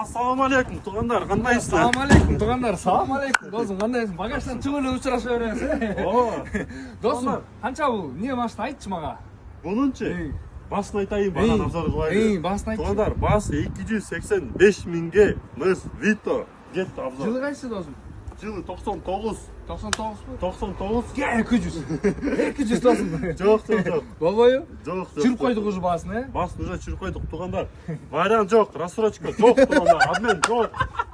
Assalamu alaikum туғандар, қандайсыздар? Assalamu alaikum туғандар, салам алейкум. Досым, қандайсың? Багаждан түгілі ұшыраша бересің. Досым, қанша бұл? Не машина айтшы маға? Бұныншы? Басын айтайын, баған абзар қылайды. Басын айтшы. Туғандар, бас 285 мыңге мыс Vito. Кетті абзар. Жылы қайсы досым? Жылы 99. 99 bu? 99. 200. 200 досым. Жоқ. Болбойу? Жоқ. Жүріп қойдық уже басын, е? Басын уже жүріп қойдық туғандар. Вариант жоқ, рассрочка жоқ туғандар. Обмен жоқ.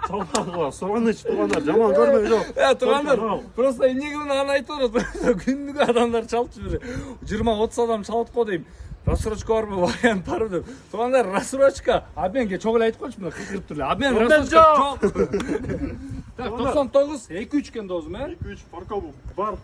Салмағы, сұраныш туғандар, жаман көрмей жоқ. Туғандар, просто негізін аны айтып отыр. Күндігі адамдар чалып жүр. 20-30 адам чалып қой деймін. Рассрочка бар ма, вариант бар деп. Туғандар, рассрочка, обменге чоғыл айтып қойшы, мына қиқырып тұр. Обмен рассрочка жоқ. Так, 99, 2-3 кен дозым, е? 2-3 паркову бар.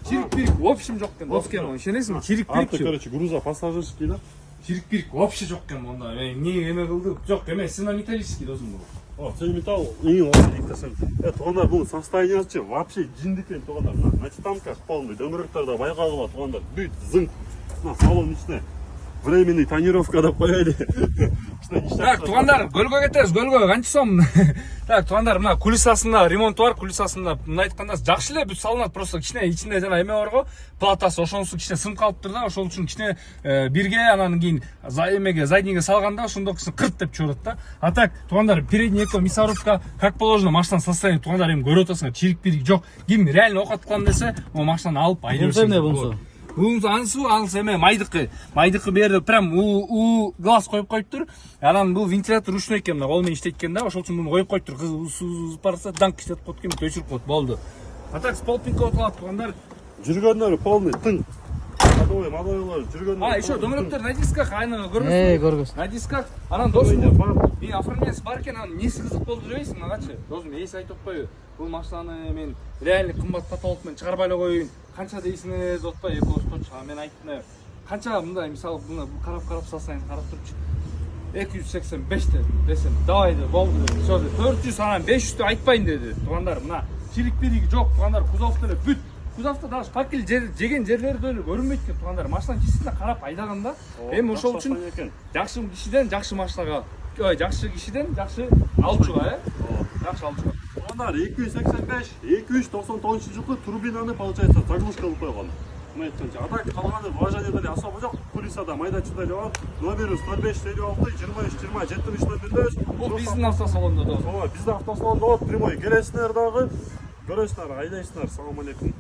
Чирик-пирик, в общем жоқ кен, дос кен, шенесің ме? Чирик-пирик жоқ. Короче, груза пассажирский, да? Чирик-пирик, вообще жоқ кен, онда. Не еме қылды, жоқ, емес, сына металлический досым бұл. О, цей металл, ең оңай дейктесен. Туғандар, бұл состояниесі вообще жиндікен туғандар. На титанках полный, дөңіректерді байқағыла туғандар. Бүйт, зың, салон ішіне. Временный тонировка деп қояйды. Так, туғандар, гөлге кетеріз, гөлге, қанша сом? Так, туғандар, мына кулисасында ремонт бар, кулисасында мына айтқанда жақсы эле бүт салынат, просто кичине ичинде жана эме бар го, платасы ошонусу кичине сынып калыптыр да, ошол үчүн кичине бирге анан кийин эмеге заднийге салганда ошондо кичине кырт деп чыгып атат да. А так, туғандар, передний эко мясорубка как положено, машинанын состояние туғандар эми көрүп атасыңар, чирик-пирик жок. Ким реально окат кылам десе, могу машинаны алып айдап берсеңиз. Буңсу анысы анысы эме майдыкы берди прям у глаз коюп коюптур. Анан бул вентилятор ручной экен, кол менен иштейт экен да, ошол үчүн муну коюп коюптур. Суу барса данк иштеп коет экен, өчүрүп коет, болду. А так сполпинка отулат тугандар. Жүргөндөрү полный тың. Мадойлор жүргөндөрү. Еще дөңгөлөктөр на дисках, айны көрөсүң. Көргөз. На дисках. Анан досум мен оформлениясы бар экен, анан несі кызык болду дебейсиң, магачы. Досум эси айтып коюу. Бул машинаны мен реально кымбат каталог менен чыгарбай эле коюйн. Канча дейсиңиз, отпай экоскочу. Мен айттым, канча мындай мисалы буну карап салсаң, карап турчу. 285 десем, давай де, болду. Всё, 400 анан 500 айтпайын деди. Тугандар, мына чирик-пирик жок, тугандар, кузов деле бүт. Кузовто даже шпакел жеген жерлери деле көрүнбөйт экен, тугандар. Машинанын чистине карап айдаганда, эми ошол үчүн жакшы кишиден жакшы машинага, жакшы кишиден жакшы алчуга, жакшы алчуга. Тугандар, 285, 299 жылкы турбинаны получается заглушка кылып койгон. А так калганы вложение деле особо жок. Кулисада майдачыда эле бар. Номери 05 76 23 20 70 нөмүрдөбүз. Бул биздин автосалондо да. Ооба, биздин автосалондо болот. Прямой келесиңер дагы. Көрөсүңөр, айдайсыңар. Салам алейкум.